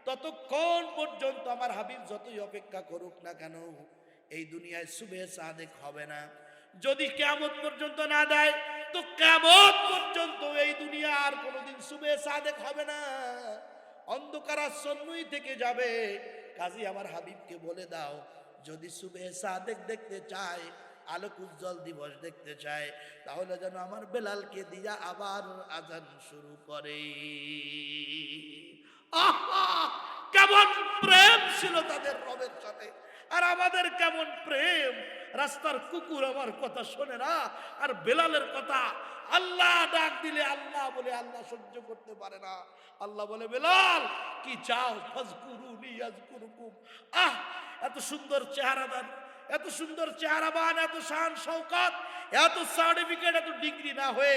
ততক্ষণ পর্যন্ত আমার হাবিব যতই অপেক্ষা করুক না কেন এই দুনিয়ায় সুবহে সাদেক হবে না। যদি কিয়ামত পর্যন্ত না দেয় তো কিয়ামত পর্যন্ত এই দুনিয়া আর কোনোদিন সুবহে সাদেক হবে না, অন্ধকারাচ্ছন্নই থেকে যাবে। কাজী আমার হাবিবকে বলে দাও, যদি সুবহে সাদেক দেখতে চায়, আলোক উজ্জ্বল দিবস দেখতে চায়, তাহলে যেন আমার বেলালকে দিয়া আবার আজান শুরু করে। আহা, কেমন প্রেম ছিল তাদের রবের সাথে, আর আমাদের কেমন প্রেম। রাস্তার কুকুর আমার কথা শোনে না। আর বেলালের কথা আল্লাহ ডাক দিলে আল্লাহ বলে আল্লাহ সহ্য করতে পারে না। আল্লাহ বলে বেলাল কি চাও? ফাজকুরুনি আযকুরুকুম। আহ, এত সুন্দর চেহারাদার, এত সুন্দর চেহারাবান, এত শান শওকত, এত সার্টিফিকেট, এত ডিগ্রি না হয়ে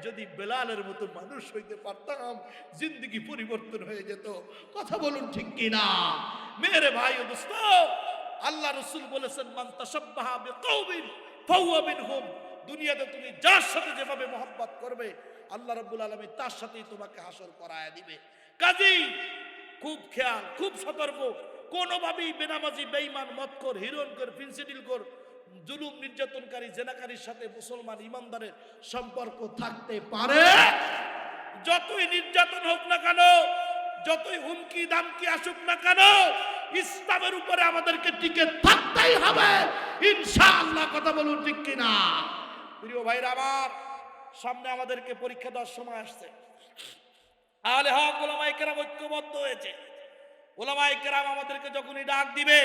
যদি বেলালের মতো মানুষ হইতে পারতাম, জিন্দগি পরিবর্তন হয়ে যেত। কথা বলুন ঠিক কিনা? মেরে ভাই ও দোস্ত, আল্লাহ রাসূল বলেছেন মান তাশাব্বাহা বিকওমিন ফাহুয়া মিনহুম। দুনিয়াতে তুমি যার সাথে যেভাবে মহব্বত করবে আল্লাহ রাব্বুল আলামিন তার সাথেই তোমাকে হাসর করায়া দিবে। কাজেই খুব খেয়াল, খুব সতর্ক, কোনোভাবেই বেনামাজি, বেঈমান, মদখোর, হিরোইনখোর, ফেন্সিডিলখোর, জুলুম নির্যাতনকারী, জেনাকারীর সাথে মুসলমান ইমানদারের সম্পর্ক থাকতে পারে। যতই নির্যাতন হোক না কেন, যতই হুমকি দামকি আসুক না কেন, ইসলামের উপরে আমাদেরকে টিকে থাকতেই হবে ইনশাআল্লাহ। কথা বলুন ঠিক কিনা? প্রিয় ভাইরা আমার, সামনে আমাদেরকে পরীক্ষা দেওয়ার সময় আসছে। আহলে হক ওলামায়ে কেরাম ঐক্যবদ্ধ হয়েছে। ওলামায়ে কেরাম আমাদেরকে যখনই ডাক দিবে,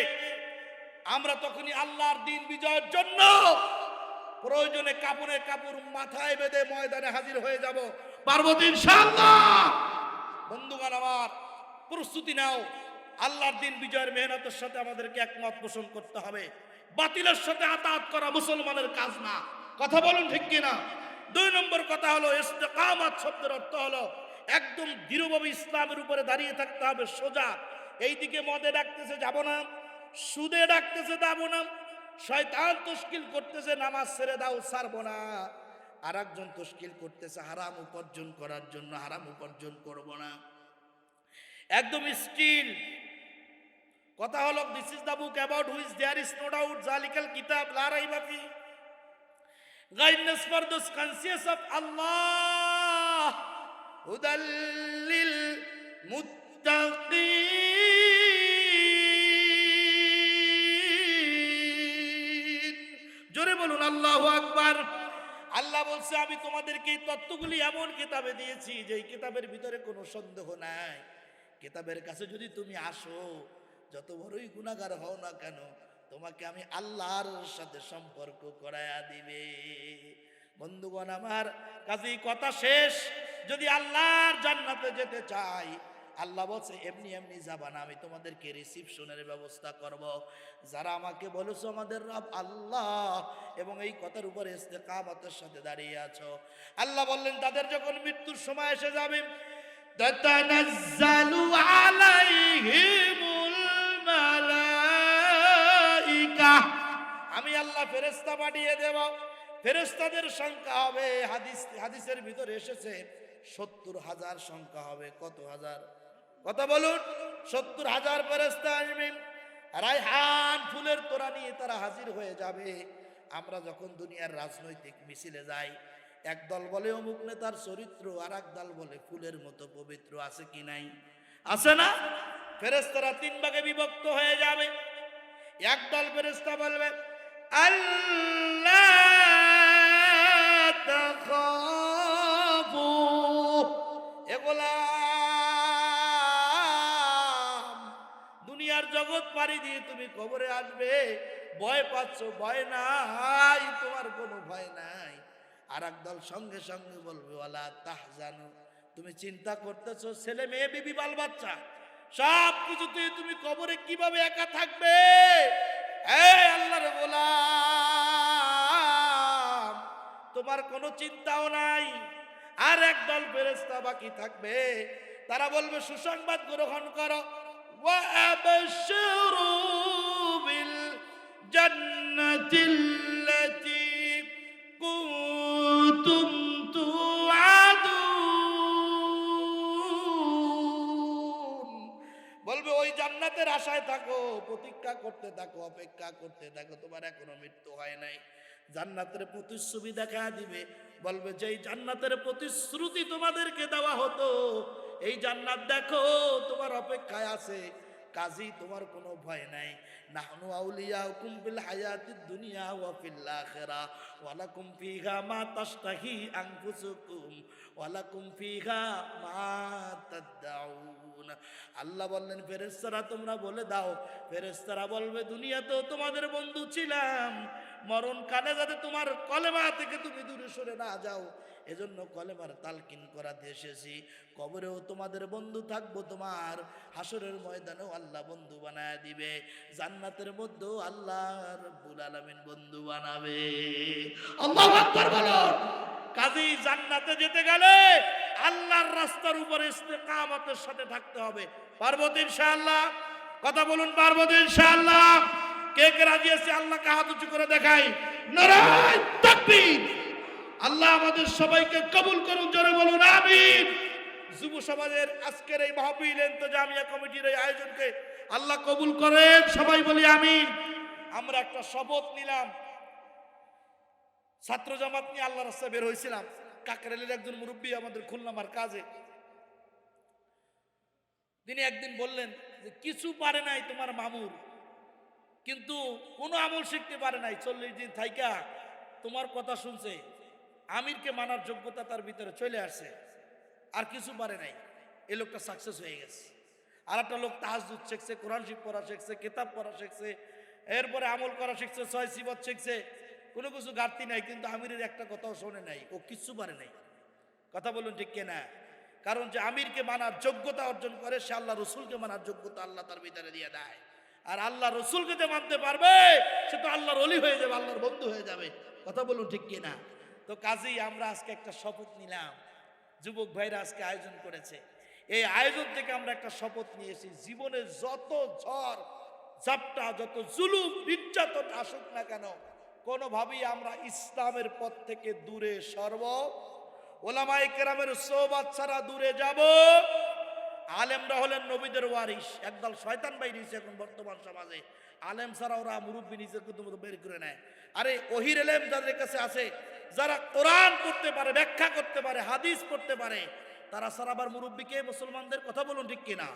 আমরা তখনই আল্লাহর দ্বীন বিজয়ের জন্য প্রয়োজনে কাপড়ে কাপড় মাথায় বেঁধে ময়দানে হাজির হয়ে যাব। পারবো তো ইনশাআল্লাহ? বন্ধুগণ আমার, প্রস্তুতি নাও। আল্লাহর দ্বীন বিজয়ের মেহনতের সাথে আমাদেরকে একমত পোষণ করতে হবে। বাতিলের সাথে আতাত করা মুসলমানের কাজ না। কথা বলুন ঠিক কিনা? 2 নম্বর কথা হলো ইস্তেকামাত শব্দের অর্থ হলো একদম দৃঢ়ভাবে ইসলামের উপরে দাঁড়িয়ে থাকতে হবে, সোজা। এইদিকে মদে ডাকতেছে যাব না, সুদে ডাকতেছে যাব না, শয়তান তশকিল করতেছে নামাজ ছেড়ে দাও ছাড়বো না, আর একজন তশকিল করতেছে হারাম উপার্জন করার জন্য, হারাম উপার্জন করব না। একদম স্টিল কথা হলো this is the book about which there is no doubt জালিকাল কিতাব লা রাইবা ফি guidance for those conscious of Allah হুদাল লিল মুত্তাকিন। জোরে বলুন আল্লাহু আকবার। আল্লাহ বলছে আমি তোমাদেরকে এই তত্ত্বগুলি এমন কিতাবে দিয়েছি যে এই কিতাবের ভিতরে কোনো সন্দেহ নাই। কিতাবের কাছে যদি তুমি আসো, যত বড়ই গুনাহগার হও না কেন, তোমাকে আমি আল্লাহর সাথে সম্পর্ক করায়া দিবে। বন্ধুগণ আমার, কাজেই কথা শেষ। যদি আল্লাহর জান্নাতে যেতে চাই, আল্লাহ বলছে এমনি এমনি যাবা না, আমি তোমাদেরকে রিসিপশনের ব্যবস্থা করব। যারা আমাকে বলেছো আমাদের রব আল্লাহ এবং এই কথার উপরে ইস্তেকামতের সাথে দাঁড়িয়ে আছো, আল্লাহ বললেন তাদের যখন মৃত্যুর সময় এসে যাবে, তাতানাজ্জালু আলাইহিমুল মালাইকা, আমি আল্লাহ ফেরেশতা পাঠিয়ে দেব। ফেরেশতাদের সংখ্যা হবে, হাদিসের ভিতরে এসেছে 70,000 সংখ্যা হবে। কত হাজার? কথা বলুন। 70,000 ফেরেশতা আসবে। রায়হান ফুলের তোড়া নিয়ে তারা হাজির হয়ে যাবে। আমরা যখন দুনিয়ার রাজনৈতিক মিছিলে যাই, একদল বলে অমুক নেতার চরিত্র, আর এক দল বলে ফুলের মতো পবিত্র। আছে কি নাই? আছে না? ফেরেশতারা 3 ভাগে বিভক্ত হয়ে যাবে। একদল ফেরেশতা বলবে আল্লাহ তাখাফু, এগুলা দুনিয়ার জগৎ পাড়ি দিয়ে তুমি কবরে আসবে, ভয় পাচ্ছ, ভয় নাই, তোমার কোনো ভয় নাই। আর একদল সঙ্গে সঙ্গে বলবে ওয়ালা তাহজানু, তুমি চিন্তা করতেছো ছেলে মেয়ে বিবি বাল বাচ্চা সব কিছুতে তুমি কবরে কিভাবে একা থাকবে। এই আল্লাহর গোলাম, তোমার কোনো চিন্তাও নাই। আর একদল ফেরেশতা বাকি থাকবে, তারা বলবে সুসংবাদ গ্রহণ করো, ওয়া আবশিরু বিল জান্নাতিল্লাতী কুনতুম তুআদুন। বলবে ওই জান্নাতের আশায় থাকো, প্রতীক্ষা করতে থাকো, অপেক্ষা করতে থাকো, তোমার এখনো মৃত্যু হয় নাই। জান্নাতের প্রতিশ্রুতি দেখা দিবে, বলবে যে এই জান্নাতের প্রতিশ্রুতি তোমাদেরকে দেওয়া হতো, এই জান্নাত দেখো তোমার অপেক্ষায় আছে। কাজী তোমার কোনো ভয় নাই। নাহনু আউলিয়াউকুম ফিল হায়াতিদ দুনিয়া ওয়া ফিল আখিরা ওয়া লাকুম ফিহা মা তাশতাহি আনফুসুকুম ওয়া লাকুম ফিহা মা তাদউন। আল্লাহ বললেন ফেরেশতারা তোমরা বলে দাও, ফেরেশতারা বলবে দুনিয়াতেও তোমাদের বন্ধু ছিলাম, মরণকালে যাতে তোমার কলেমা থেকে তুমি দূরে সরে না যাও, এজন্য কলেমার তালকিন করাতে এসেছি। কবরেও তোমাদের বন্ধু থাকবো, তোমার হাসরের ময়দানেও আল্লাহ বন্ধু বানায় দিবে, জান্নাতের মধ্যেও আল্লাহ রাব্বুল আলামিন বন্ধু বানাবে। আল্লাহু আকবার বলো। কাজেই জান্নাতে যেতে গেলে আল্লাহর রাস্তার উপরে ইস্তেকামতের সাথে থাকতে হবে। পারবো তো ইনশাআল্লাহ? কথা বলুন, পারবো তো ইনশাআল্লাহ? কে কে রাজি আছে আল্লাহকে হাত উঁচু করে দেখাই। নারায়ে তাকবীর। আল্লাহ আমাদের সবাইকে কবুল করুন, জোরে বলুন আমিন। যুব সমাজের আজকের এই মাহফিল ইন্তজামিয়া কমিটির এই আয়োজনকে আল্লাহ কবুল করেন, সবাই বলি আমিন। আমরা একটা শপথ নিলাম, ছাত্র জামাত নিয়ে আল্লাহ রাস্তায় বের হয়েছিলাম। কাকরাইলের একজন মুরব্বী আমাদের খুলনামার কাজে, তিনি একদিন বললেন যে কিছু পারে নাই তোমার মামুর, কিন্তু কোনো আমল শিখতে পারে নাই, 40 দিন থাইকা তোমার কথা শুনছে, আমিরকে মানার যোগ্যতা তার ভিতরে চলে আসছে, আর কিছু পারে নাই, এই লোকটা সাকসেস হয়ে গেছে। আর একটা লোক তাহাজ্জুদ শিখছে, কোরআন শিখ পড়া শিখছে, কিতাব পড়া শিখছে, এরপরে আমল করা শিখছে, 6 সিবত শিখছে, কোনো কিছু ঘাটতি নাই, কিন্তু আমিরের একটা কথাও শোনে নাই, ও কিচ্ছু পারে নাই। কথা বলুন ঠিক কিনা? কারণ যে আমিরকে মানার যোগ্যতা অর্জন করে, সে আল্লাহ রসুলকে মানার যোগ্যতা আল্লাহ তার ভিতরে দিয়ে দেয়। আর আল্লাহ রসুলকে যে মানতে পারবে সে তো আল্লাহর ওলি হয়ে যাবে, আল্লাহর বন্ধু হয়ে যাবে। কথা বলুন ঠিক কিনা? তো কাজেই আমরা আজকে একটা শপথ নিলাম, যুবক ভাইরা আজকে আয়োজন করেছে, এই আয়োজন থেকে আমরা একটা শপথ নিয়েছি, জীবনে যত ঝড় ঝাপটা, যত জুলুম নির্যাতন আসুক না কেন, কোনোভাবেই আমরা ইসলামের পথ থেকে দূরে সরব, ওলামায়ে কেরামের সোহবত ছাড়া দূরে যাব। আলেমরা হলেন নবীদের ওয়ারিস, একদল শয়তান বাইরে এখন বর্তমান সমাজে, আলেম ছাড়া ওরা মুরব্বী নিজে কিন্তু বের করে নেয়। আরে ওহির এলেম যাদের কাছে আছে, যারা কোরআন পড়তে পারে, ব্যাখ্যা করতে পারে, হাদিস পড়তে পারে, তারা ছাড়া আবার মুরব্বীকে মুসলমানদের, কথা বলুন ঠিক কিনা?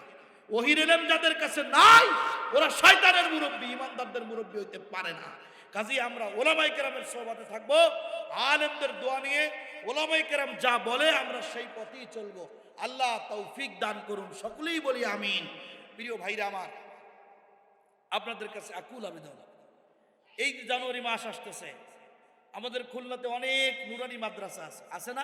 ওহির এলেম যাদের কাছে নাই, ওরা শয়তানের মুরব্বী, ইমানদারদের মুরব্বী হইতে পারে না। কাজী আমরা ওলামায়ে কেরামের সোহবতে থাকবো, আলেমদের দোয়া নিয়ে, ওলামায়ে কেরাম যা বলে আমরা সেই পথেই চলবো। আল্লাহ তৌফিক দান করুন, সকলেই বলি আমিন। প্রিয় ভাইরা আমার, আপনাদের কাছে আকুল আবেদন, এই জানুয়ারি মাস আসতেছে, আমাদের খুলনাতে অনেক নুরানি মাদ্রাসা আছে, আছে না?